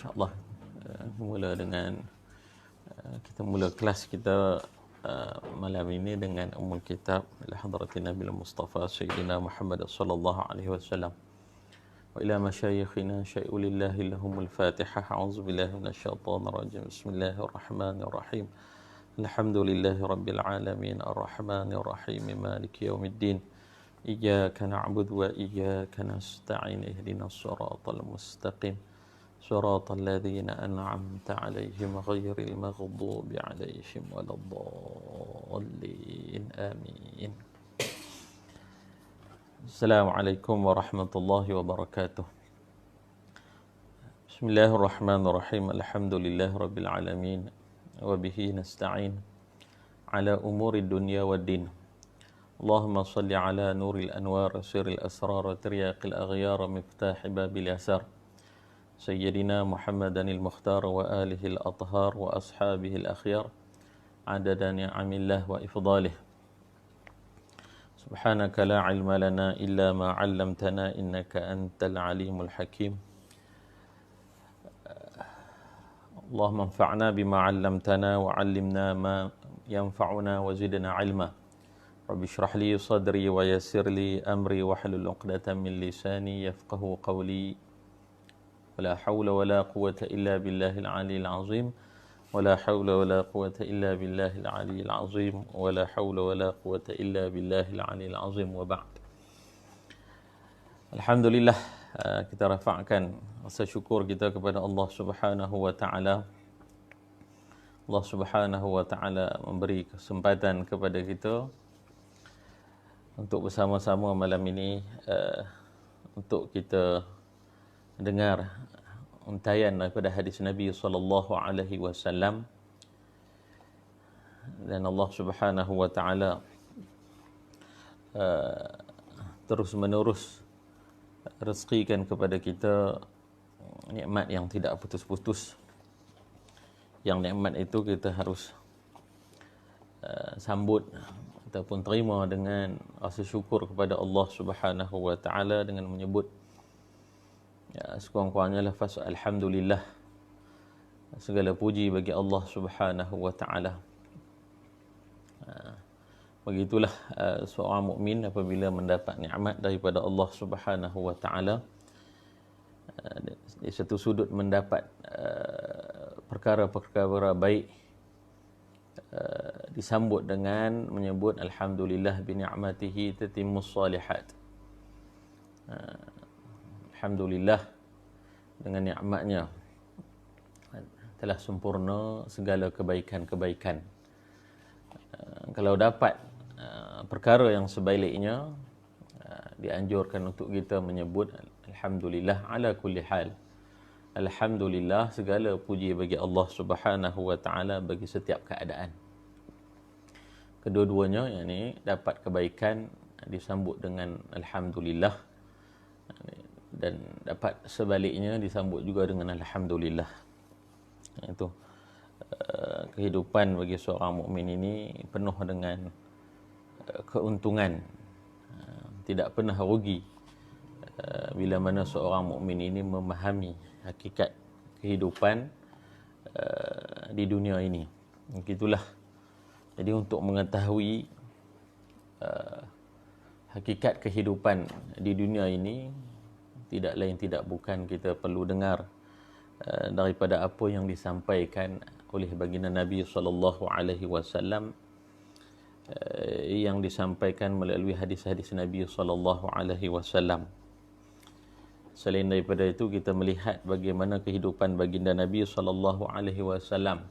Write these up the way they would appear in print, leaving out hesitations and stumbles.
InsyaAllah mula dengan kita mula kelas kita malam ini dengan umul kitab ila hadratin Nabi Mustafa Sayyidina Muhammad sallallahu alaihi wasallam wa ila masyayikhina syai'ulillahi lahumul fatihah. A'udzu billahi minasyaitonir rajim. Bismillahirrahmanirrahim. Alhamdulillahi rabbil alamin arrahmanir rahim maliki yaumiddin. Iyyaka na'budu wa iyyaka nasta'in ihdinas siratal mustaqim صراط الذين أنعمت عليهم غير المغضوب عليهم ولا الضالين آمين. السلام عليكم ورحمة الله وبركاته. بسم الله الرحمن الرحيم. الحمد لله رب العالمين وبه نستعين على أمور الدنيا والدين. اللهم صل على نور الأنوار سر الأسرار ترياق الأغيار مفتاح باب اليسار سيدنا محمد المختار وآله الأطهار وأصحابه الأخيار عدد نعم الله وإفضاله. سبحانك لا علم لنا إلا ما علمتنا إنك أنت العليم الحكيم. اللهم انفعنا بما علمتنا وعلمنا ما ينفعنا وزدنا علما. رب اشرح لي صدري ويسر لي أمري واحلل عقدة من لساني يفقه قولي. ولا حول ولا قوة إلا بالله العلي العظيم. ولا حول ولا قوة إلا بالله العلي العظيم. ولا حول ولا قوة إلا بالله العلي العظيم. وبعد. Alhamdulillah, kita rafa'kan rasa syukur kita kepada Allah Subhanahu wa taala. Allah Subhanahu wa taala memberi kesempatan kepada kita untuk bersama-sama malam ini untuk kita dengar untaian daripada hadis Nabi sallallahu alaihi wasallam, dan Allah Subhanahu wa taala terus menerus rezekikan kepada kita nikmat yang tidak putus-putus. Yang nikmat itu kita harus sambut ataupun terima dengan rasa syukur kepada Allah Subhanahu wa taala dengan menyebut sekurang-kurangnya lafaz alhamdulillah. Segala puji bagi Allah Subhanahu wa taala. Begitulah seorang mukmin apabila mendapat nikmat daripada Allah Subhanahu wa taala, di satu sudut mendapat perkara-perkara baik, disambut dengan menyebut alhamdulillah bi ni'matihi tatimmus salihat. Alhamdulillah, dengan nikmatnya telah sempurna segala kebaikan-kebaikan. Kalau dapat perkara yang sebaliknya, dianjurkan untuk kita menyebut alhamdulillah ala kulli hal. Alhamdulillah, segala puji bagi Allah Subhanahu wa taala bagi setiap keadaan. Kedua-duanya, yakni dapat kebaikan disambut dengan alhamdulillah, dan dapat sebaliknya disambut juga dengan alhamdulillah. Itu kehidupan bagi seorang mukmin ini penuh dengan keuntungan, tidak pernah rugi bila mana seorang mukmin ini memahami hakikat kehidupan di dunia ini. Begitulah. Jadi untuk mengetahui hakikat kehidupan di dunia ini, tidak lain tidak bukan kita perlu dengar daripada apa yang disampaikan oleh baginda Nabi sallallahu alaihi wasallam, yang disampaikan melalui hadis-hadis Nabi sallallahu alaihi wasallam. Selain daripada itu, kita melihat bagaimana kehidupan baginda Nabi sallallahu alaihi wasallam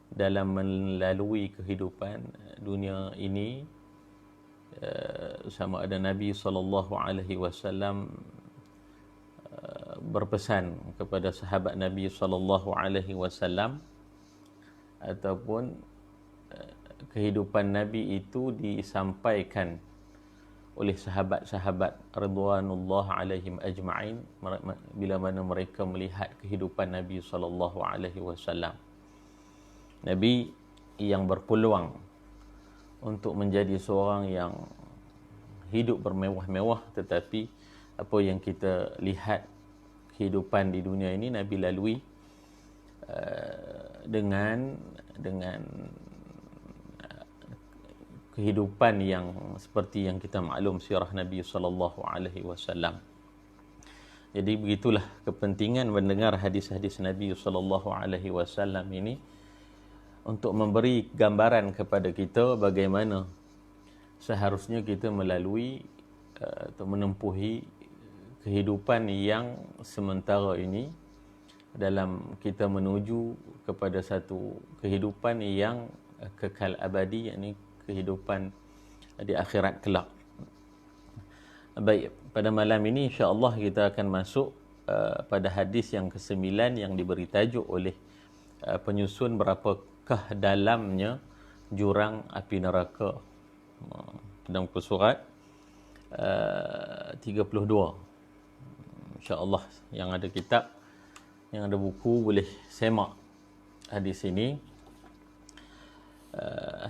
dalam melalui kehidupan dunia ini, sama ada Nabi sallallahu alaihi wasallam berpesan kepada sahabat Nabi sallallahu alaihi wasallam, ataupun kehidupan Nabi itu disampaikan oleh sahabat-sahabat ridwanullah alaihim ajma'in bila mana mereka melihat kehidupan Nabi sallallahu alaihi wasallam. Nabi yang berpeluang untuk menjadi seorang yang hidup bermewah-mewah, tetapi apa yang kita lihat kehidupan di dunia ini Nabi lalui dengan kehidupan yang seperti yang kita maklum sirah Nabi sallallahu alaihi wasallam. Jadi begitulah kepentingan mendengar hadis-hadis Nabi sallallahu alaihi wasallam ini untuk memberi gambaran kepada kita bagaimana seharusnya kita melalui atau menempuhi kehidupan yang sementara ini dalam kita menuju kepada satu kehidupan yang kekal abadi, yakni kehidupan di akhirat kelak. Baik, pada malam ini insya-Allah kita akan masuk pada hadis yang ke-9 yang diberi tajuk oleh penyusun berapakah dalamnya jurang api neraka. Dalam muka surat 32. Insya-Allah yang ada kitab, yang ada buku boleh semak hadis ini.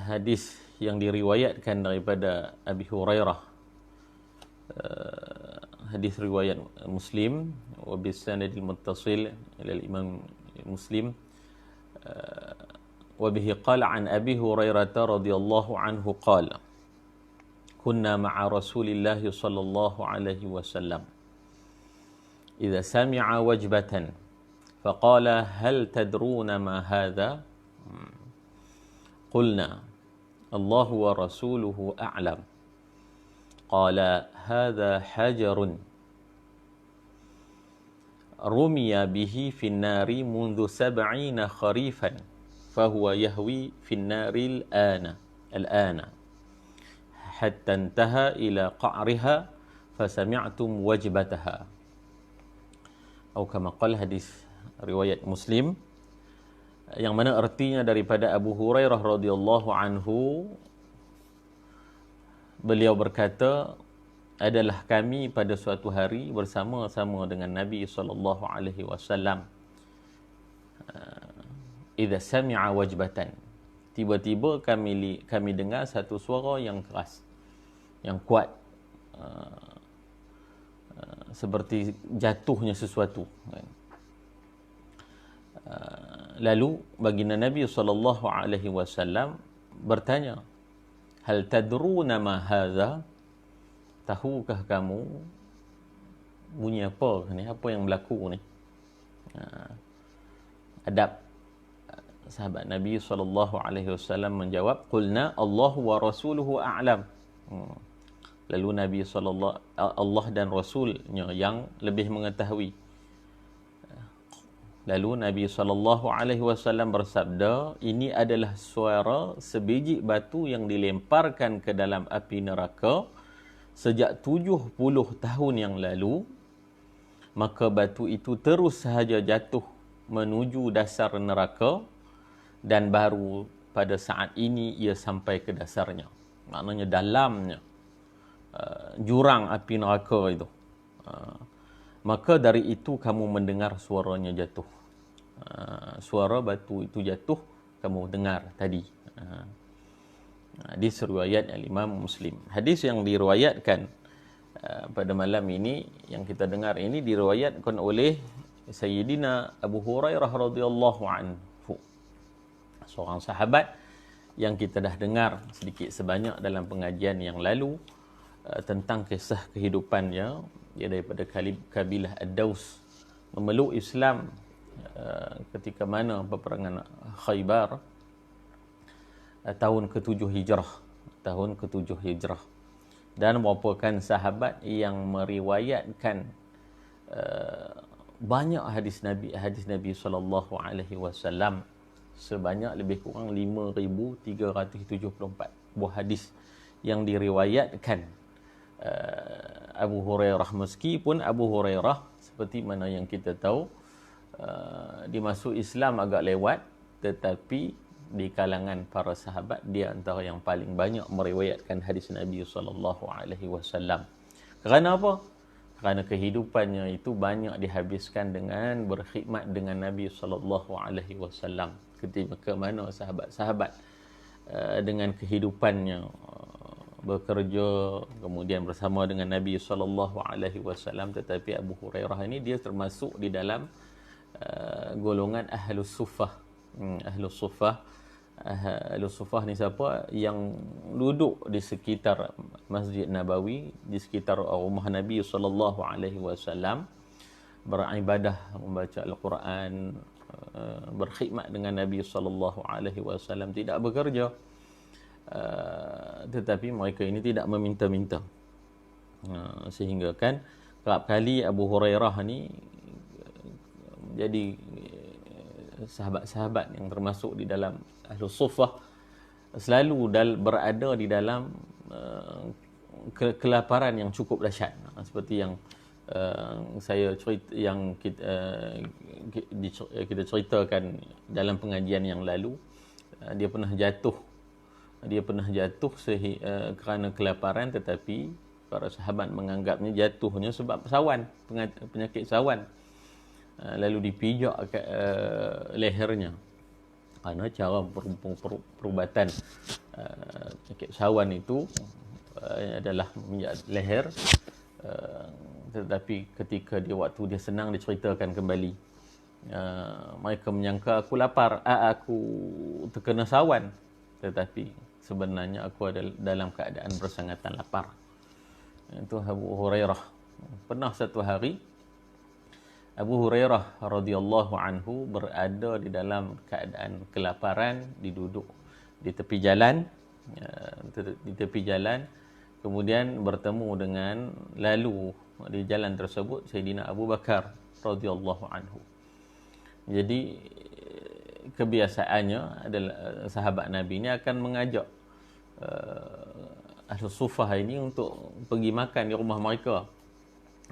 Hadis yang diriwayatkan daripada Abi Hurairah, hadis riwayat Muslim, wa bisanadil muttasil ila al-Imam Muslim, wa bihi qala an Abi Hurairah radhiyallahu anhu qala kunna ma'a Rasulillah sallallahu alaihi wasallam idza sami'a wajbatan faqala hal tadruna ma hadha qulna Allah wa rasuluhu a'lam qala hadha hajarun rumiya bihi fin nari mundu 70 kharifan fahuwa yahwi fin nari al-ana hatta intaha ila qa'riha fasami'tum wajbataha. Atau kama qala, hadis riwayat Muslim, yang mana artinya daripada Abu Hurairah radhiyallahu anhu, beliau berkata, adalah kami pada suatu hari bersama-sama dengan Nabi sallallahu alaihi wasallam, idza sami'a wajbatan, tiba-tiba kami dengar satu suara yang keras, yang kuat, seperti jatuhnya sesuatu. Lalu baginda Nabi SAW bertanya, hal tadruna ma hadza, tahukah kamu bunyi apa ni, apa yang berlaku ni? Adab sahabat Nabi SAW menjawab, qulna Allah wa rasuluhu a'lam. Lalu Nabi Allah dan Rasulnya yang lebih mengetahui. Lalu Nabi SAW bersabda, ini adalah suara sebiji batu yang dilemparkan ke dalam api neraka sejak 70 tahun yang lalu, maka batu itu terus sahaja jatuh menuju dasar neraka dan baru pada saat ini ia sampai ke dasarnya. Maknanya dalamnya jurang api neraka itu. Maka dari itu kamu mendengar suaranya jatuh. Suara batu itu jatuh kamu dengar tadi. Hadis riwayat Imam Muslim. Hadis yang diriwayatkan pada malam ini yang kita dengar ini diriwayatkan oleh Sayyidina Abu Hurairah radhiyallahu anhu, seorang sahabat yang kita dah dengar sedikit sebanyak dalam pengajian yang lalu tentang kisah kehidupannya. Dia daripada kabilah Ad-Daus, memeluk Islam ketika mana peperangan Khaybar tahun ke-7 Hijrah, dan merupakan sahabat yang meriwayatkan banyak hadis Nabi sallallahu alaihi wasallam, sebanyak lebih kurang 5374 buah hadis yang diriwayatkan Abu Hurairah. Meskipun Abu Hurairah seperti mana yang kita tahu dimasuk Islam agak lewat, tetapi di kalangan para sahabat dia antara yang paling banyak meriwayatkan hadis Nabi sallallahu alaihi wasallam. Kerana apa? Kerana kehidupannya itu banyak dihabiskan dengan berkhidmat dengan Nabi sallallahu alaihi wasallam. Ketika mana sahabat-sahabat dengan kehidupannya bekerja kemudian bersama dengan Nabi sallallahu alaihi wasallam, tetapi Abu Hurairah ini dia termasuk di dalam golongan Ahlus Suffah. Ahlus Suffah. Ahlus Suffah ni siapa? Yang duduk di sekitar Masjid Nabawi, di sekitar rumah Nabi sallallahu alaihi wasallam, beribadah, membaca Al-Quran, berkhidmat dengan Nabi sallallahu alaihi wasallam, tidak bekerja. Tetapi mereka ini tidak meminta-minta. Sehingga kan kerap kali Abu Hurairah ni jadi sahabat-sahabat yang termasuk di dalam Ahlus Suffah, selalu berada di dalam kelaparan yang cukup dahsyat, seperti yang saya cerita, yang kita ceritakan dalam pengajian yang lalu. Dia pernah jatuh kerana kelaparan, tetapi para sahabat menganggapnya jatuhnya sebab sawan, penyakit sawan. Lalu dipijak kat lehernya, kerana cara perubatan penyakit sawan itu adalah memijak leher. Tetapi ketika waktu dia senang, diceritakan kembali, mereka menyangka aku lapar, aku terkena sawan, tetapi sebenarnya aku ada dalam keadaan bersangatan lapar. Itu Abu Hurairah. Pernah satu hari Abu Hurairah radhiyallahu anhu berada di dalam keadaan kelaparan, duduk di tepi jalan, kemudian bertemu dengan, lalu di jalan tersebut Sayyidina Abu Bakar radhiyallahu anhu. Jadi kebiasaannya adalah sahabat Nabi ini akan mengajak Ahlus Suffah ini untuk pergi makan di rumah mereka.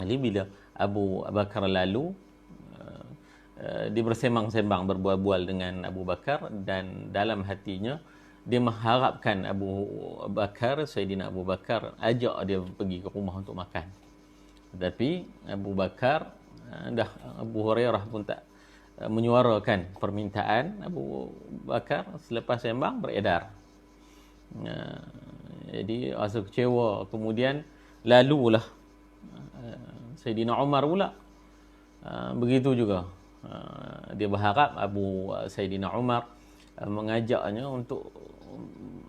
Jadi bila Abu Bakar lalu, dia bersembang-sembang, berbual-bual dengan Abu Bakar, dan dalam hatinya dia mengharapkan Abu Bakar, Sayyidina Abu Bakar, ajak dia pergi ke rumah untuk makan. Tetapi Abu Bakar, Abu Hurairah pun tak menyuarakan permintaan Abu Bakar. Selepas sembang, beredar. Jadi rasa kecewa. Kemudian lalulah Sayyidina Umar pula. Begitu juga. Dia berharap Sayyidina Umar mengajaknya untuk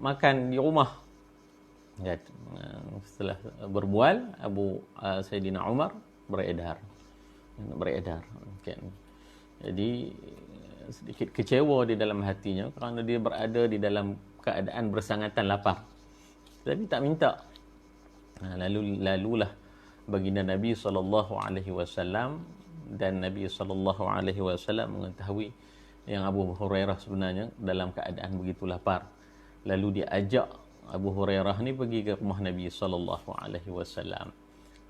makan di rumah. Setelah berbual, Sayyidina Umar beredar. Jadi sedikit kecewa di dalam hatinya kerana dia berada di dalam keadaan bersangatan lapar, tapi tak minta. Lalulah baginda Nabi SAW, dan Nabi SAW mengetahui yang Abu Hurairah sebenarnya dalam keadaan begitu lapar. Lalu dia ajak Abu Hurairah ni pergi ke rumah Nabi SAW.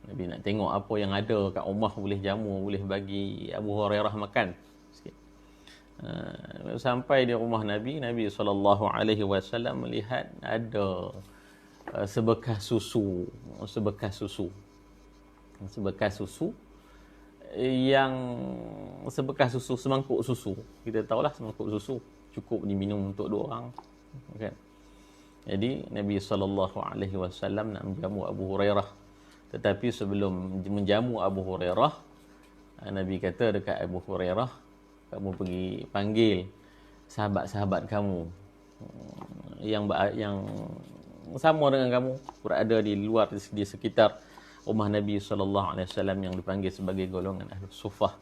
Nabi nak tengok apa yang ada kat rumah, boleh jamu, boleh bagi Abu Hurairah makan sikit. Sampai di rumah Nabi SAW melihat ada sebekas susu semangkuk susu. Kita tahulah semangkuk susu cukup diminum untuk 2 orang, kan? Jadi Nabi SAW nak menjamu Abu Hurairah, tetapi sebelum menjamu Abu Hurairah, Nabi kata dekat Abu Hurairah, kamu pergi panggil sahabat-sahabat kamu yang sama dengan kamu, berada di luar, di sekitar rumah Nabi SAW, yang dipanggil sebagai golongan Ahlus Suffah.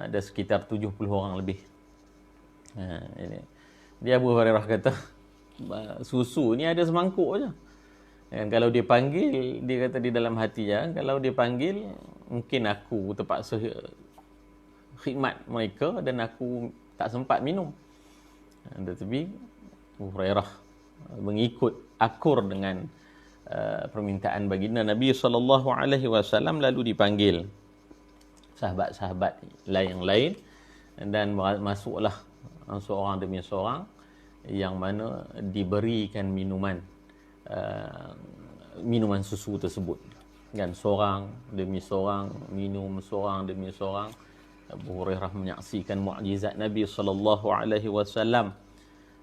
Ada sekitar 70 orang lebih. Dia Abu Hurairah kata, susu ni ada semangkuk je. Dan kalau dia panggil, dia kata di dalam hatinya, kalau dia panggil, mungkin aku terpaksa khidmat mereka dan aku tak sempat minum. Tetapi Abu Hurairah mengikut akur dengan permintaan baginda Nabi SAW, lalu dipanggil sahabat-sahabat yang lain, dan masuklah seorang demi seorang, yang mana diberikan minuman susu tersebut, dan seorang demi seorang minum, seorang demi seorang. Abu Hurairah menyaksikan mukjizat Nabi SAW.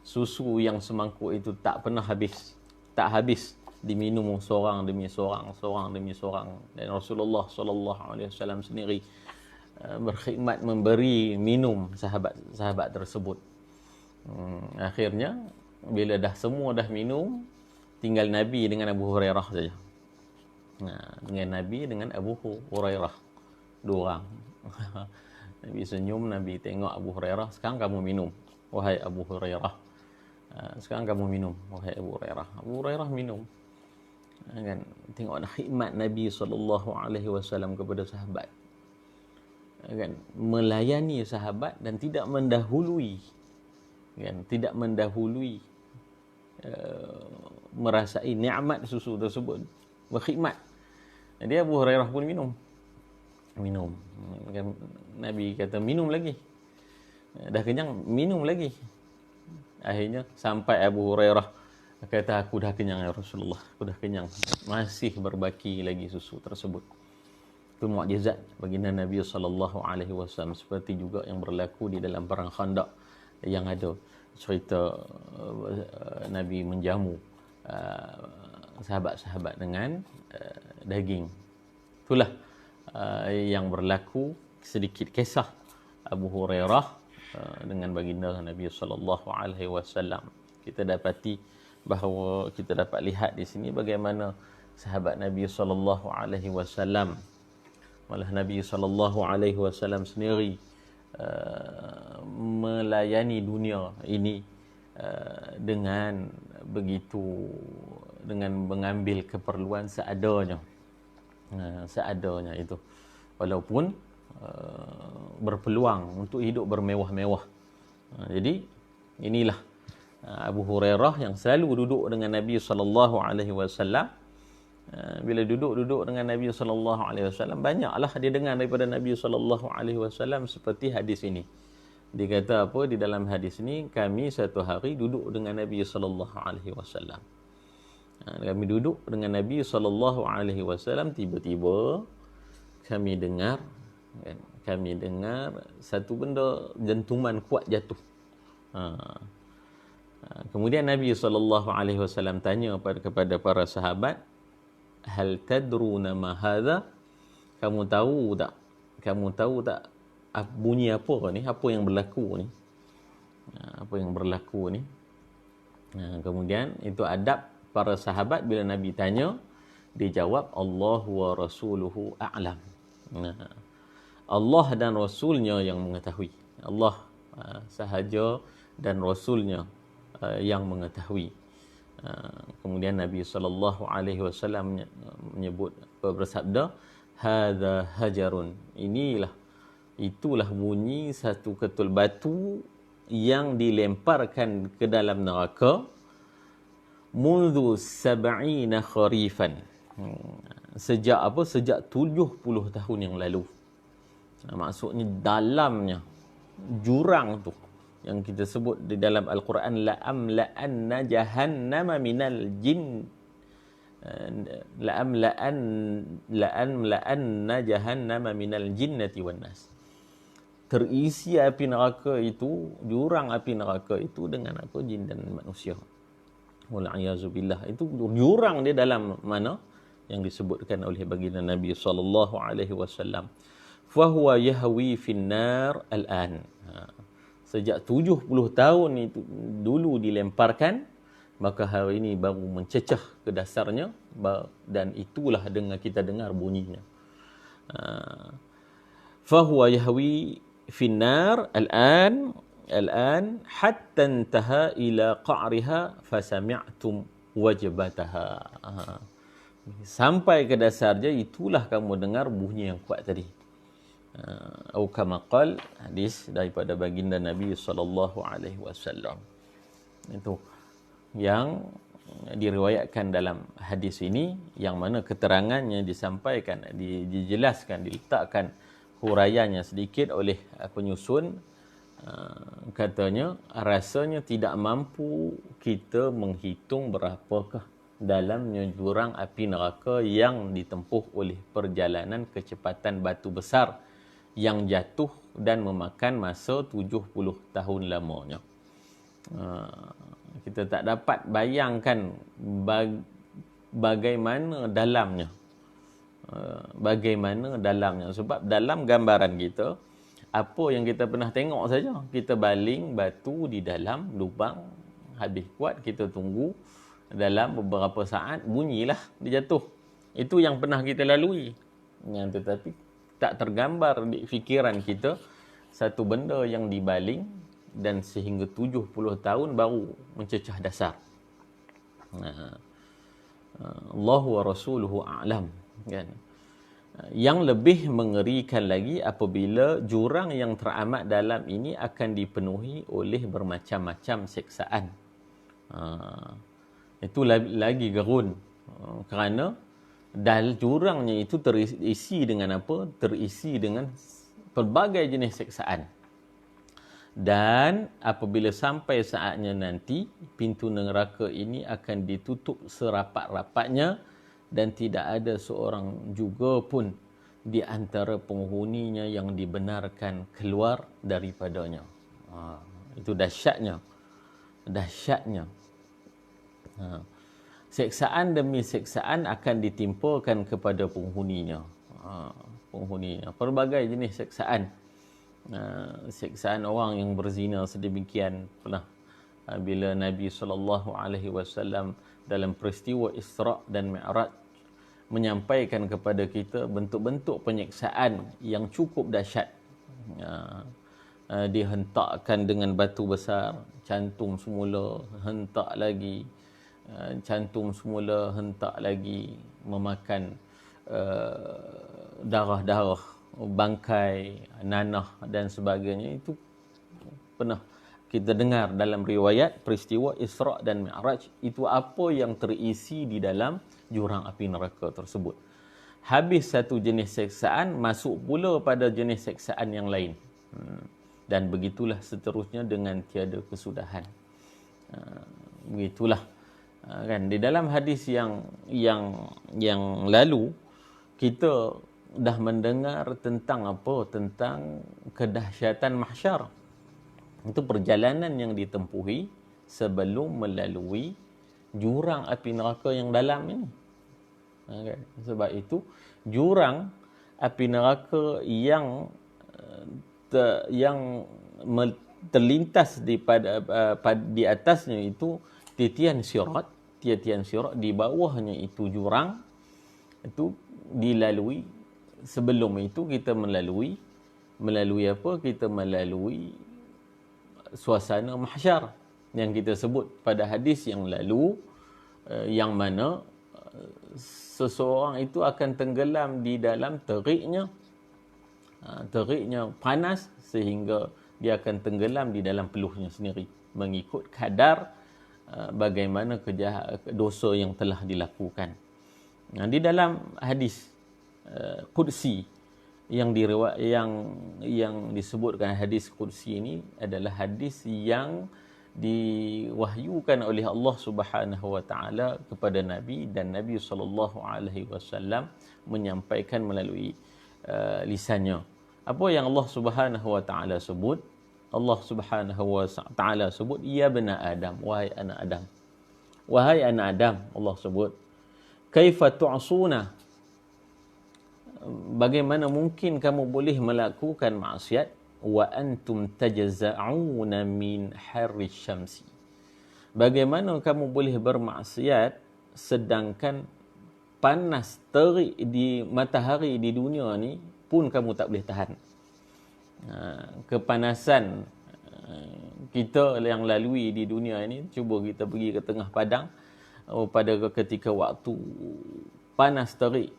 Susu yang semangkuk itu tak pernah habis, tak habis, diminum seorang demi seorang, seorang demi seorang. Dan Rasulullah SAW sendiri berkhidmat memberi minum sahabat-sahabat tersebut. Akhirnya bila semua dah minum, tinggal Nabi dengan Abu Hurairah saja. Dengan Nabi dengan Abu Hurairah, dua orang. Nabi senyum, Nabi tengok Abu Hurairah, sekarang kamu minum, wahai Abu Hurairah. Sekarang kamu minum, wahai Abu Hurairah. Abu Hurairah minum. Kan, tengok khidmat Nabi SAW kepada sahabat. Kan, melayani sahabat dan tidak mendahului, kan, tidak mendahului merasai nikmat susu tersebut, berkhidmat. Jadi Abu Hurairah pun minum. Kan, Nabi kata minum lagi, dah kenyang, minum lagi. Akhirnya sampai Abu Hurairah kata, aku dah kenyang ya Rasulullah, aku dah kenyang, masih berbaki lagi susu tersebut. Itu mukjizat baginda Nabi SAW, seperti juga yang berlaku di dalam perang Khandaq, yang ada cerita Nabi menjamu sahabat-sahabat dengan daging. Itulah yang berlaku, sedikit kisah Abu Hurairah dengan baginda Nabi SAW. Kita dapati bahawa kita dapat lihat di sini bagaimana sahabat Nabi SAW, malah Nabi SAW sendiri melayani dunia ini dengan begitu, dengan mengambil keperluan seadanya itu, walaupun berpeluang untuk hidup bermewah-mewah. Jadi inilah Abu Hurairah yang selalu duduk dengan Nabi SAW. Bila duduk dengan Nabi SAW, banyaklah dia dengar daripada Nabi SAW, seperti hadis ini. Dia kata apa di dalam hadis ini? Kami satu hari duduk dengan Nabi SAW. Kami duduk dengan Nabi SAW, tiba-tiba kami dengar satu benda dentuman kuat jatuh. Kemudian Nabi SAW tanya kepada para sahabat, hal tadruna ma hadha? Kamu tahu tak bunyi apa ni? Apa yang berlaku ni? Kemudian itu adab para sahabat bila Nabi tanya, dia jawab, Allah wa rasuluhu a'lam. Allah dan Rasulnya yang mengetahui. Allah sahaja dan Rasulnya yang mengetahui. Kemudian Nabi SAW menyebut, bersabda, hadza hajarun, itulah bunyi satu ketul batu yang dilemparkan ke dalam neraka mundu sab'ina kharifan, sejak 70 tahun yang lalu. Maksudnya dalamnya jurang tu yang kita sebut di dalam Al-Quran, la'amla'anna jahannama minal jin, la'amla'anna jahannama minal jinnati wan nas. Terisi api neraka itu, jurang api neraka itu dengan apa? Jin dan manusia. Wal'iyazubillah. Itu jurang dia dalam mana? Yang disebutkan oleh baginda Nabi SAW. Fahuwa yahwi finnar al-an. Sejak 70 tahun itu dulu dilemparkan, maka hari ini baru mencecah ke dasarnya, dan itulah kita dengar bunyinya. Fahuwa yahwi finnar al-an hatta intaha ila qa'riha fasami'tum wajbataha. Sampai ke dasarnya, itulah kamu dengar bunyi yang kuat tadi. Atau kama qala, hadis daripada baginda Nabi SAW. Itu yang diriwayatkan dalam hadis ini, yang mana keterangannya disampaikan, dijelaskan, diletakkan huraiannya sedikit oleh penyusun. Katanya, rasanya tidak mampu kita menghitung berapakah dalamnya jurang api neraka yang ditempuh oleh perjalanan kecepatan batu besar yang jatuh dan memakan masa 70 tahun lamanya. Kita tak dapat bayangkan bagaimana dalamnya. bagaimana dalamnya. Sebab dalam gambaran kita, apa yang kita pernah tengok saja, kita baling batu di dalam lubang, habis kuat kita tunggu, dalam beberapa saat bunyilah dia jatuh. Itu yang pernah kita lalui. Tetapi tak tergambar di fikiran kita satu benda yang dibaling dan sehingga 70 tahun baru mencecah dasar. Allah wa rasuluhu a'lam, kan. Yang lebih mengerikan lagi apabila jurang yang teramat dalam ini akan dipenuhi oleh bermacam-macam seksaan. Itu lagi gerun. Kerana jurangnya itu terisi dengan apa? Terisi dengan pelbagai jenis seksaan. Dan apabila sampai saatnya nanti, pintu neraka ini akan ditutup serapat-rapatnya dan tidak ada seorang juga pun di antara penghuninya yang dibenarkan keluar daripadanya. Itu dahsyatnya. Dahsyatnya. Seksaan demi seksaan akan ditimpakan kepada penghuninya. Penghuninya. Pelbagai jenis seksaan. Seksaan orang yang berzina sedemikian pernah bila Nabi SAW dalam peristiwa Isra' dan Mi'raj menyampaikan kepada kita bentuk-bentuk penyiksaan yang cukup dahsyat. Dihentakkan dengan batu besar, cantum semula, hentak lagi, cantum semula, hentak lagi, memakan darah-darah, bangkai, nanah dan sebagainya. Itu pernah kita dengar dalam riwayat peristiwa Isra' dan Mi'raj. Itu apa yang terisi di dalam jurang api neraka tersebut. Habis satu jenis seksaan, masuk pula pada jenis seksaan yang lain. Dan begitulah seterusnya dengan tiada kesudahan. Begitulah. Kan di dalam hadis yang lalu kita dah mendengar tentang apa? Tentang kedahsyatan mahsyar. Itu perjalanan yang ditempuhi sebelum melalui jurang api neraka yang dalam ini. Okay. Sebab itu jurang api neraka yang terlintas di atasnya itu titian sirat, di bawahnya itu jurang, itu dilalui. Sebelum itu kita melalui apa? Kita melalui suasana mahsyar yang kita sebut pada hadis yang lalu, yang mana seseorang itu akan tenggelam di dalam teriknya panas sehingga dia akan tenggelam di dalam peluhnya sendiri mengikut kadar bagaimana dosa yang telah dilakukan. Di dalam hadis qudsi yang disebutkan hadis qudsi ini adalah hadis yang diwahyukan oleh Allah Subhanahu wa taala kepada Nabi, dan Nabi SAW menyampaikan melalui lisannya. Apa yang Allah Subhanahu wa taala sebut? Allah Subhanahu wa taala sebut, ya bani Adam, wahai anak Adam. Wahai anak Adam, Allah sebut, kaifa tu'suna, bagaimana mungkin kamu boleh melakukan maksiat wa antum tajza'una min harri syamsi. Bagaimana kamu boleh bermaksiat sedangkan panas terik di matahari di dunia ni pun kamu tak boleh tahan. Kepanasan kita yang lalui di dunia ini, cuba kita pergi ke tengah padang pada ketika waktu panas terik,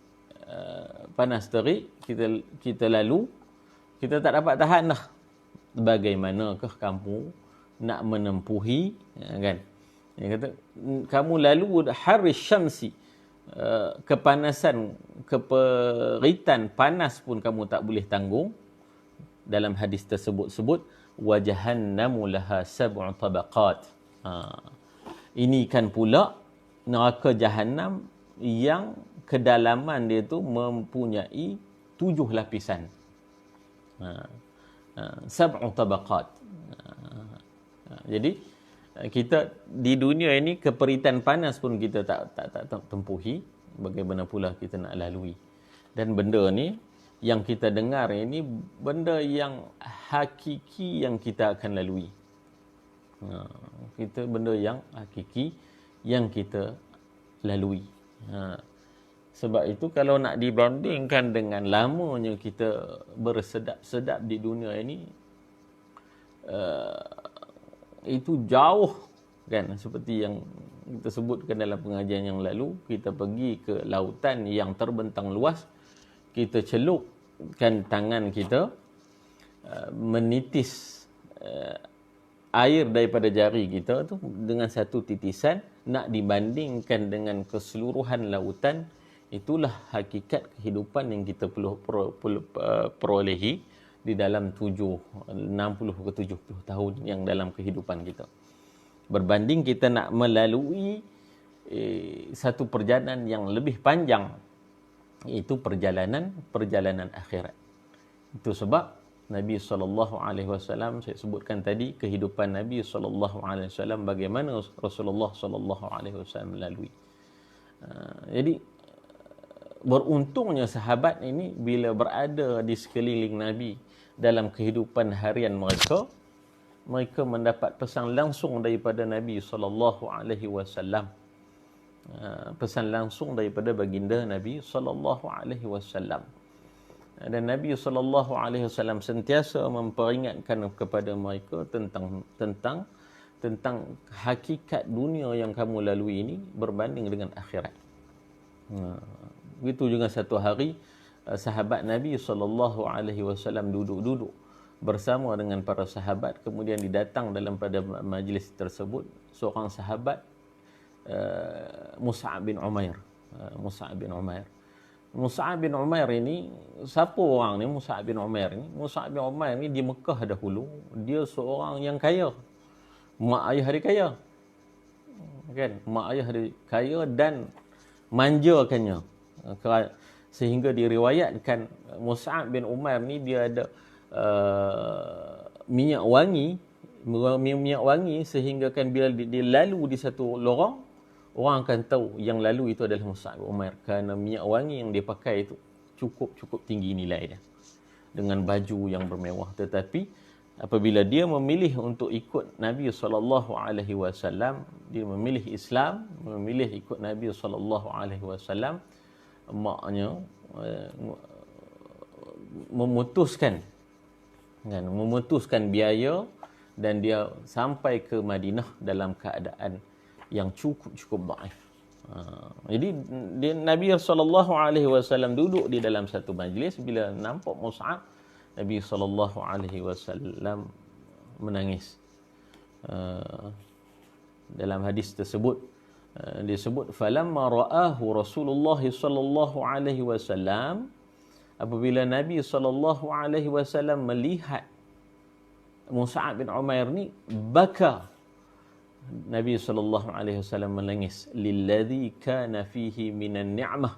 kita lalu, kita tak dapat tahan dah. Bagaimanakah kamu nak menempuhi, kan? Dia kata kamu lalu harri syamsi, kepanasan, keperitan panas pun kamu tak boleh tanggung. Dalam hadis tersebut sebut wa jahannamu laha sab'u tabaqat. Ini kan pula neraka Jahannam yang kedalaman dia tu mempunyai 7 lapisan. Sab'u tabaqat. Jadi kita di dunia ini keperitan panas pun kita tak tempuhi, bagaimana pula kita nak lalui Dan benda ni yang kita dengar ini benda yang hakiki yang kita akan lalui. Kita benda yang hakiki yang kita lalui. Sebab itu kalau nak dibandingkan dengan lamanya kita bersedap-sedap di dunia ini, itu jauh kan, seperti yang kita sebutkan dalam pengajian yang lalu, kita pergi ke lautan yang terbentang luas, kita celupkan tangan kita, menitis air daripada jari kita tu dengan satu titisan, nak dibandingkan dengan keseluruhan lautan, itulah hakikat kehidupan yang kita perlu perolehi di dalam 60 ke 70 tahun yang dalam kehidupan kita. Berbanding kita nak melalui satu perjalanan yang lebih panjang, iaitu perjalanan akhirat. Itu sebab Nabi SAW, saya sebutkan tadi, kehidupan Nabi SAW, bagaimana Rasulullah SAW melalui. Jadi, beruntungnya sahabat ini bila berada di sekeliling Nabi dalam kehidupan harian mereka, mereka mendapat pesan langsung daripada Nabi SAW. Pesan langsung daripada baginda Nabi SAW. Dan Nabi SAW sentiasa memperingatkan kepada mereka tentang hakikat dunia yang kamu lalui ini berbanding dengan akhirat. Begitu juga satu hari sahabat Nabi SAW duduk bersama dengan para sahabat, kemudian didatang dalam pada majlis tersebut seorang sahabat, Mus'ab bin Umair. Mus'ab bin Umair ini, siapa orang ni Mus'ab bin Umair ni? Mus'ab bin Umair ni di Mekah dahulu, dia seorang yang kaya. Mak ayah dia kaya. Kan? Mak ayah dia kaya dan manjakannya. Sehingga diriwayatkan Mus'ab bin Umair ni dia ada minyak wangi sehingga kan bila dia lalu di satu lorong, orang akan tahu yang lalu itu adalah Mus'ab bin Umair, kerana minyak wangi yang dia pakai itu cukup tinggi nilai dia, dengan baju yang bermewah. Tetapi apabila dia memilih untuk ikut Nabi SAW, dia memilih Islam, memilih ikut Nabi SAW, maknya memutuskan biaya dan dia sampai ke Madinah dalam keadaan yang cukup dhaif. Jadi Nabi SAW duduk di dalam satu majlis, bila nampak Mus'ab, Nabi SAW menangis. Dalam hadis tersebut disebut, falamma ra'ahu Rasulullah SAW, apabila Nabi SAW melihat Mus'ab bin Umair ni, baka, Nabi SAW menangis, lilladzi kana fihi minan ni'mah,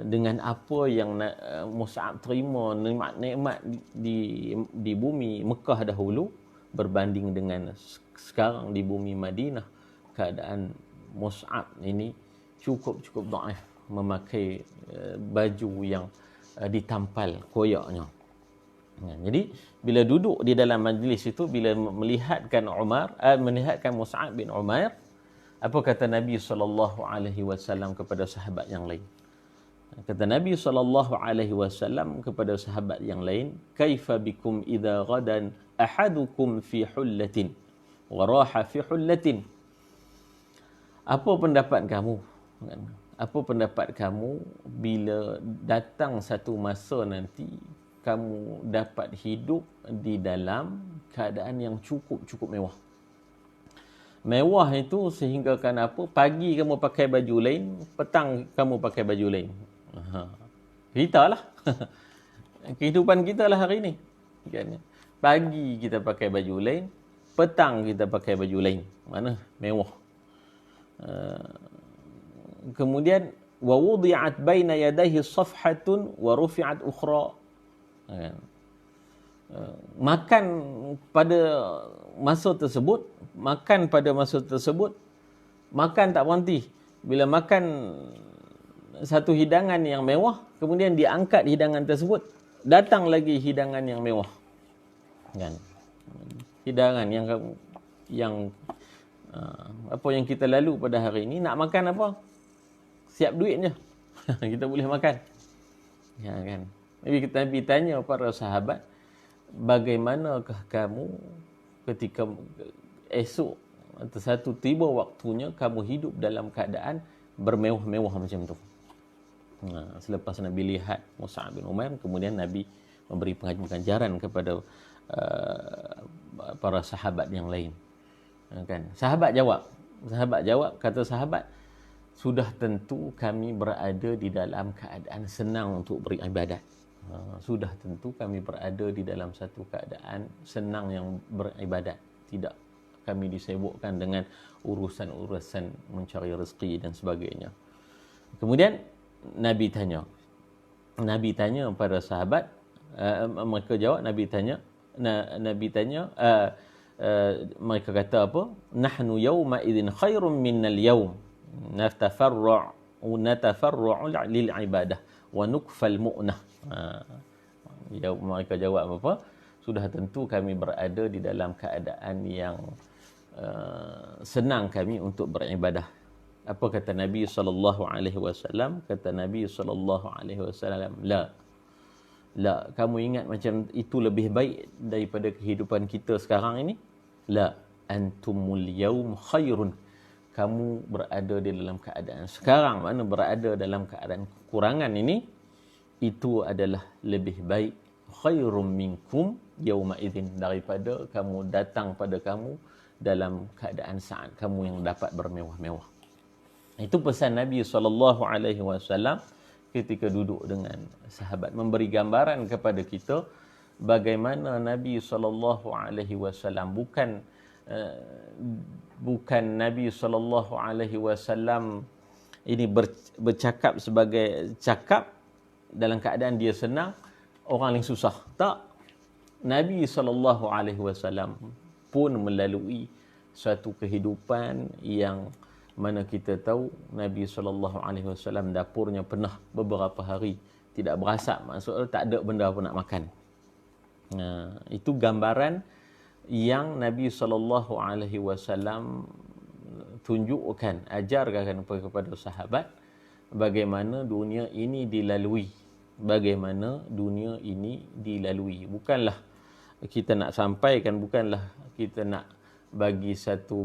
dengan apa yang Mus'ab terima nikmat di bumi Mekah dahulu berbanding dengan sekarang di bumi Madinah. Keadaan Mus'ab ini cukup dhaif, memakai baju yang ditampal koyaknya. Jadi bila duduk di dalam majlis itu, bila melihatkan Mus'ab bin Umair, apa kata Nabi SAW kepada sahabat yang lain? Kata Nabi SAW kepada sahabat yang lain, kaifa bikum idza ghadan ahadukum fi hullatin wa raha fi hullatin. Apa pendapat kamu bila datang satu masa nanti kamu dapat hidup di dalam keadaan yang cukup mewah. Mewah itu sehingga kan apa? Pagi kamu pakai baju lain, petang kamu pakai baju lain. Kita lah. Kehidupan kita lah hari ini. Kan? Pagi kita pakai baju lain, petang kita pakai baju lain. Mana? Mewah. Kemudian wa wudi'at baina yadayhi safhatun wa rufi'at ukhra. Makan pada masa tersebut, makan tak berhenti. Bila makan satu hidangan yang mewah, kemudian diangkat hidangan tersebut, datang lagi hidangan yang mewah. Kan? Hidangan yang apa yang kita lalu pada hari ini, nak makan apa? Siap duitnya. Kita boleh makan. Ya kan? Nabi tanya para sahabat, bagaimanakah kamu ketika esok atau satu tiba waktunya kamu hidup dalam keadaan bermewah-mewah macam tu. Selepas Nabi lihat Mus'ab bin Umair, kemudian Nabi memberi pengajaran kepada para sahabat yang lain. Kan? Sahabat jawab, kata sahabat, sudah tentu kami berada di dalam keadaan senang untuk beribadat. Sudah tentu kami berada di dalam satu keadaan senang yang beribadat. Tidak kami disibukkan dengan urusan-urusan mencari rezeki dan sebagainya. Kemudian Nabi tanya pada sahabat, mereka jawab, Nabi tanya, mereka kata apa? Nahnu yawma idzin khairum minnal yawm natafarra'u lil ibadah wa nukfal mu'nah. Mereka jawab apa? Sudah tentu kami berada di dalam keadaan yang senang kami untuk beribadah. Apa kata Nabi SAW? Kata Nabi SAW, la, kamu ingat macam itu lebih baik daripada kehidupan kita sekarang ini? La, antumul yaum khairun. Kamu berada di dalam keadaan sekarang, mana berada dalam keadaan kekurangan ini, itu adalah lebih baik, khairum minkum yauma idzin, daripada kamu datang pada kamu dalam keadaan saat kamu yang dapat bermewah-mewah. Itu pesan Nabi SAW ketika duduk dengan sahabat, memberi gambaran kepada kita bagaimana Nabi SAW bukan Nabi SAW ini bercakap sebagai cakap dalam keadaan dia senang, orang yang susah. Tak. Nabi SAW pun melalui suatu kehidupan yang mana kita tahu Nabi SAW dapurnya pernah beberapa hari tidak berasap, maksudnya tak ada benda pun nak makan. Itu gambaran yang Nabi SAW tunjukkan, ajarkan kepada sahabat bagaimana dunia ini dilalui. Bukanlah kita nak sampaikan, bukanlah kita nak bagi satu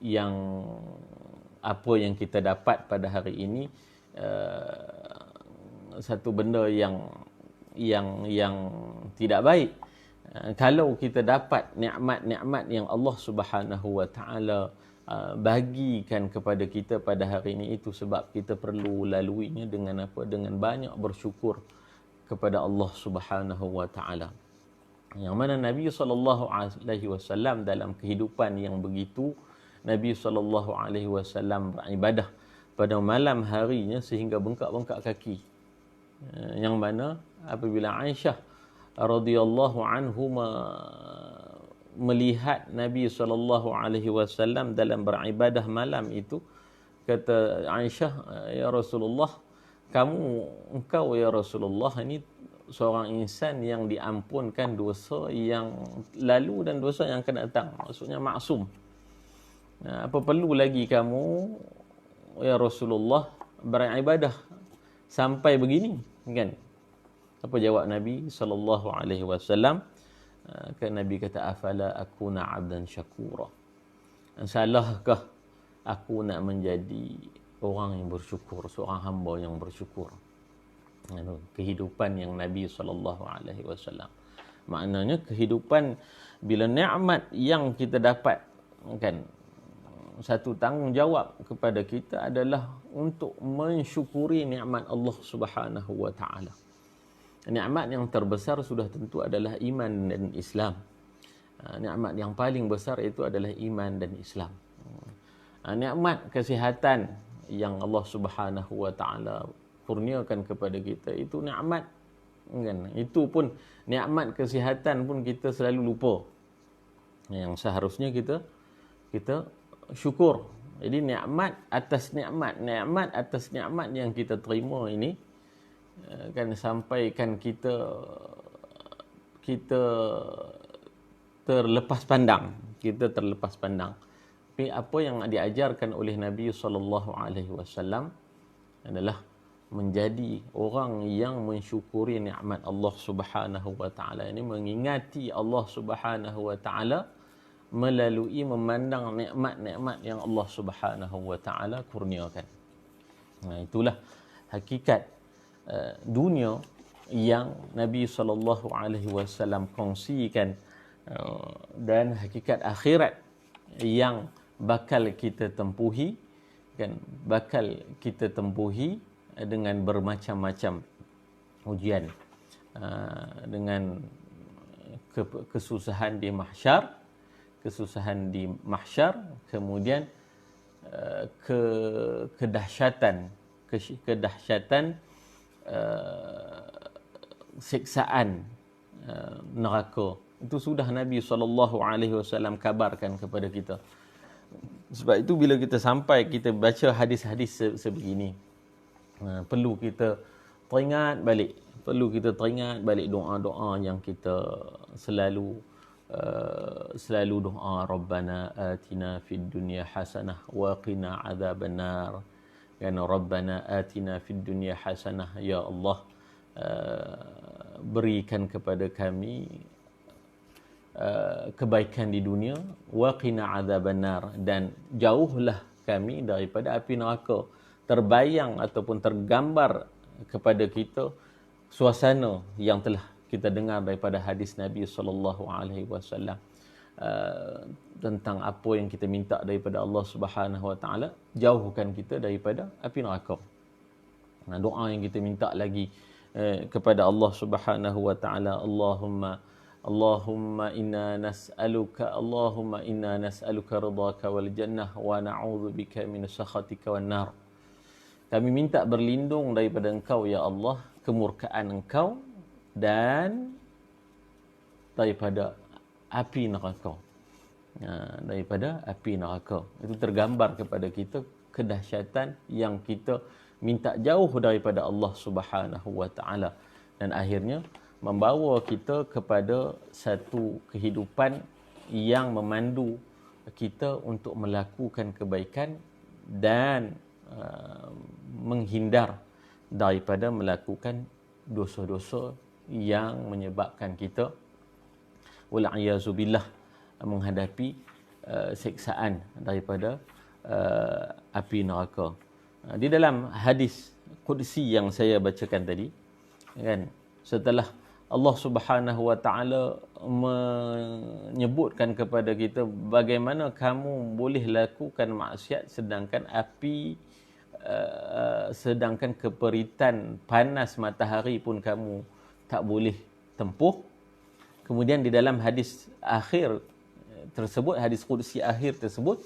yang apa yang kita dapat pada hari ini satu benda yang tidak baik. Kalau kita dapat nikmat-nikmat yang Allah Subhanahu wa taala bagikan kepada kita pada hari ini, itu sebab kita perlu laluinya dengan apa? Dengan banyak bersyukur kepada Allah Subhanahu wa taala. Yang mana Nabi SAW dalam kehidupan yang begitu, Nabi SAW beribadah pada malam harinya sehingga bengkak-bengkak kaki. Yang mana apabila Aisyah radhiyallahu anhu melihat Nabi SAW dalam beribadah malam itu, kata Aisyah, ya Rasulullah, engkau ya Rasulullah ini seorang insan yang diampunkan dosa yang lalu dan dosa yang akan datang, maksudnya maksum. Apa perlu lagi kamu ya Rasulullah beribadah sampai begini, kan? Apa jawab Nabi SAW? Kan Nabi kata, afala akuna abdan syakura. Salahkah aku nak menjadi orang yang bersyukur, seorang hamba yang bersyukur? Kehidupan yang Nabi SAW. Maknanya kehidupan bila nikmat yang kita dapat, kan, satu tanggungjawab kepada kita adalah untuk mensyukuri nikmat Allah Subhanahu wa taala. Nikmat yang terbesar sudah tentu adalah iman dan Islam. Nikmat yang paling besar itu adalah iman dan Islam. Nikmat kesihatan yang Allah Subhanahu wa taala kurniakan kepada kita, itu nikmat, kan? Itu pun nikmat kesihatan pun kita selalu lupa. Yang seharusnya kita syukur, Jadi nikmat atas nikmat yang kita terima ini kan sampaikan kita terlepas pandang. Tapi apa yang diajarkan oleh Nabi SAW adalah menjadi orang yang mensyukuri nikmat Allah Subhanahu wa taala ini, mengingati Allah Subhanahu wa taala melalui memandang nikmat-nikmat yang Allah Subhanahu wa taala kurniakan. Nah, itulah hakikat dunia yang Nabi SAW kongsikan dan hakikat akhirat yang bakal kita tempuhi dengan bermacam-macam ujian, dengan kesusahan di mahsyar, kemudian kedahsyatan siksaan neraka. Itu sudah Nabi SAW kabarkan kepada kita. Sebab itu bila kita baca hadis-hadis sebegini, perlu kita teringat balik doa-doa yang kita selalu doa, Rabbana atina fid dunya hasanah wa qina adzabannar. Ya Rabbana atina fid dunya hasanah, ya Allah, berikan kepada kami kebaikan di dunia, wa qina adzabannar, dan jauhlah kami daripada api neraka. Terbayang ataupun tergambar kepada kita suasana yang telah kita dengar daripada hadis Nabi SAW tentang apa yang kita minta daripada Allah Subhanahu wa taala, jauhkan kita daripada api neraka. Nah, doa yang kita minta lagi kepada Allah Subhanahu wa taala, Allahumma inna nas'aluka ridhaka wal jannah wa na'udzubika min sakhatika wan nar. Kami minta berlindung daripada Engkau, ya Allah, kemurkaan Engkau dan daripada api neraka. Itu tergambar kepada kita kedahsyatan yang kita minta jauh daripada Allah Subhanahu wa taala, dan akhirnya membawa kita kepada satu kehidupan yang memandu kita untuk melakukan kebaikan dan menghindar daripada melakukan dosa-dosa yang menyebabkan kita wal'iyazubillah menghadapi siksaan daripada api neraka. Di dalam hadis qudsi yang saya bacakan tadi, kan, setelah Allah Subhanahu wa taala menyebutkan kepada kita bagaimana kamu boleh lakukan maksiat sedangkan keperitan panas matahari pun kamu tak boleh tempuh. Kemudian di dalam hadis akhir tersebut, hadis qudsi akhir tersebut,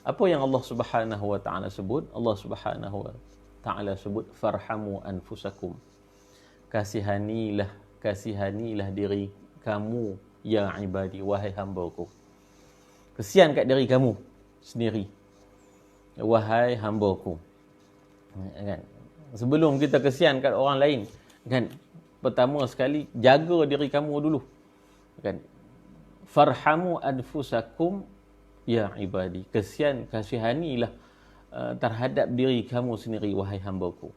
apa yang Allah Subhanahu wa taala sebut? Allah Subhanahu wa taala sebut, farhamu anfusakum. Kasihanilah diri kamu, ya ibadi, wahai hamba-Ku. Kesian kat diri kamu sendiri, wahai hamba-Ku. Kan? Sebelum kita kesian kat orang lain, kan, pertama sekali jaga diri kamu dulu. Kan? Farhamu anfusakum ya ibadi. Kasihanilah terhadap diri kamu sendiri, wahai hamba-Ku.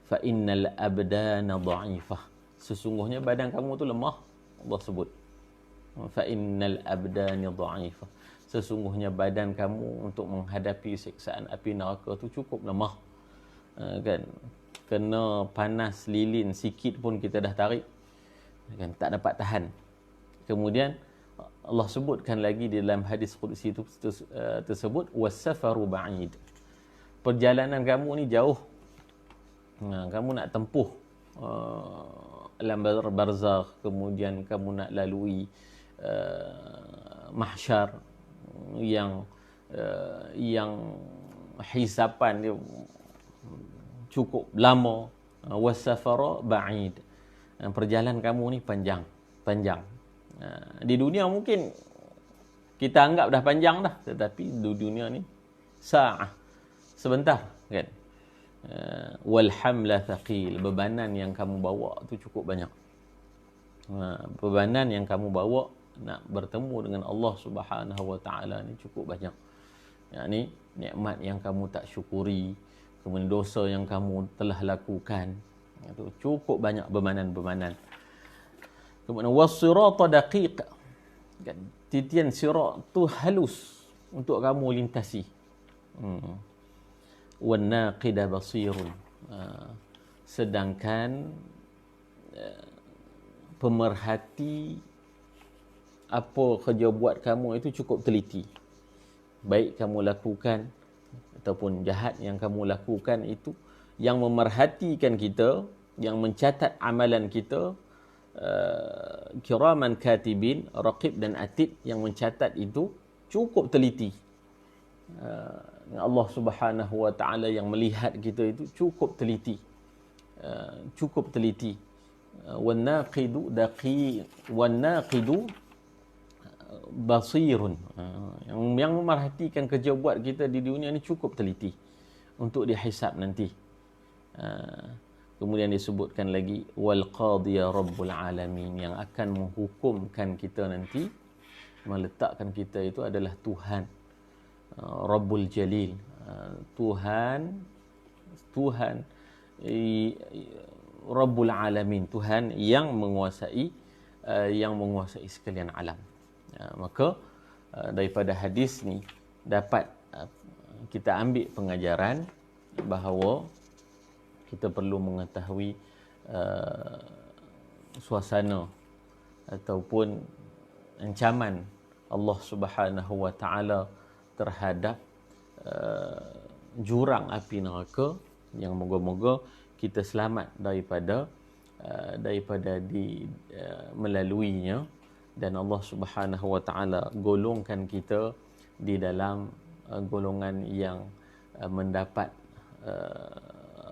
Fa innal abdana dha'ifah. Sesungguhnya badan kamu tu lemah. Allah sebut. Fa innal abdana dha'ifah. Sesungguhnya badan kamu untuk menghadapi siksaan api neraka tu cukup lemah. Kan, kena panas lilin sikit pun kita dah tarik, kan, tak dapat tahan. Kemudian Allah sebutkan lagi di dalam hadis qudsi itu tersebut, was-safaru ba'id. Perjalanan kamu ni jauh. Kamu nak tempuh alam barzakh, kemudian kamu nak lalui mahsyar yang hisapan dia cukup lama. Was-safara ba'id. Perjalanan kamu ni panjang. Di dunia mungkin kita anggap dah panjang dah, tetapi di dunia ni sa'ah, sebentar kan. Wal hamla thaqil, bebanan yang kamu bawa tu cukup banyak. Bebanan yang kamu bawa nak bertemu dengan Allah Subhanahu wa taala ni cukup banyak. Yakni nikmat yang kamu tak syukuri, kemudian dosa yang kamu telah lakukan, itu cukup banyak bebanan-bebanan. Kemudian was-sirata daqiq, kan, titian sirat tu halus untuk kamu lintasi. Wan naqida basirun, sedangkan pemerhati apa kerja buat kamu itu cukup teliti. Baik kamu lakukan ataupun jahat yang kamu lakukan itu, yang memerhatikan kita, yang mencatat amalan kita, kiraman katibin, raqib dan atid, yang mencatat itu cukup teliti. Allah Subhanahu wa taala yang melihat kita itu cukup teliti. Cukup teliti. Wan naqidu basirun, yang memerhatikan kerja buat kita di dunia ni cukup teliti untuk dihisab nanti. Kemudian disebutkan lagi wal qadiya rabbul alamin, yang akan menghukumkan kita nanti, meletakkan kita itu adalah Tuhan, Rabbul Jalil, Tuhan Rabbul Alamin, Tuhan yang menguasai sekalian alam. Maka daripada hadis ni dapat kita ambil pengajaran bahawa kita perlu mengetahui suasana ataupun ancaman Allah Subhanahu wa taala terhadap jurang api neraka, yang moga-moga kita selamat daripada melaluinya, dan Allah Subhanahu wa taala golongkan kita di dalam golongan yang mendapat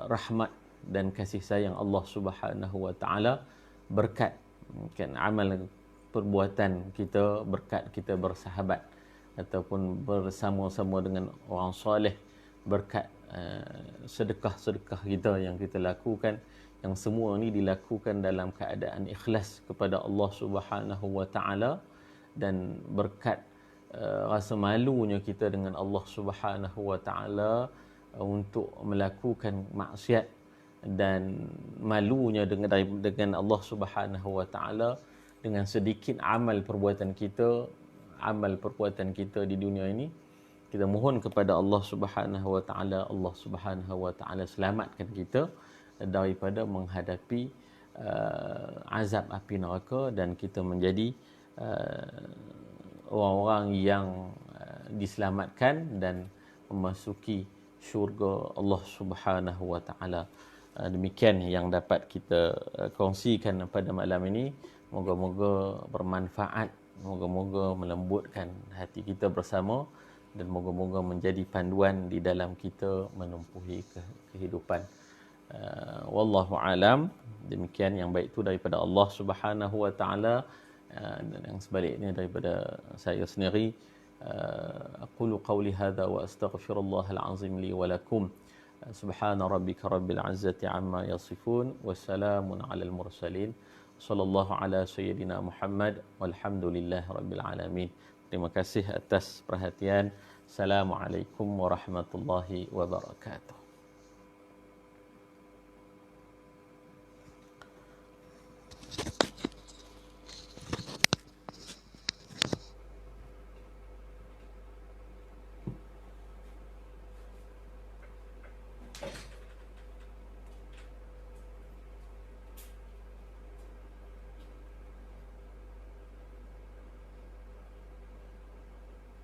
rahmat dan kasih sayang Allah Subhanahu wa taala berkat kan amal perbuatan kita, berkat kita bersahabat ataupun bersama-sama dengan orang soleh, berkat sedekah-sedekah kita yang kita lakukan, yang semua ni dilakukan dalam keadaan ikhlas kepada Allah Subhanahu wa taala, dan berkat rasa malunya kita dengan Allah Subhanahu wa taala untuk melakukan maksiat, dan malunya dengan Allah Subhanahu wa taala dengan sedikit amal perbuatan kita di dunia ini. Kita mohon kepada Allah Subhanahu wa taala, Allah Subhanahu wa taala selamatkan kita daripada menghadapi azab api neraka, dan kita menjadi orang-orang yang diselamatkan dan memasuki syurga Allah Subhanahu wa taala. Demikian yang dapat kita kongsikan pada malam ini. Moga-moga bermanfaat, moga-moga melembutkan hati kita bersama, dan moga-moga menjadi panduan di dalam kita menempuhi kehidupan. Wallahu alam. Demikian yang baik itu daripada Allah Subhanahu wa taala, dan yang sebaliknya daripada saya sendiri. Aqulu qawli hadha wa astaghfirullahal azim li wa lakum. Subhana rabbika rabbil izzati amma yasifun, wassalamun alal mursalin. Sallallahu ala sayyidina Muhammad, walhamdulillahi rabbil alamin. Terima kasih atas perhatian. Assalamualaikum warahmatullahi wabarakatuh.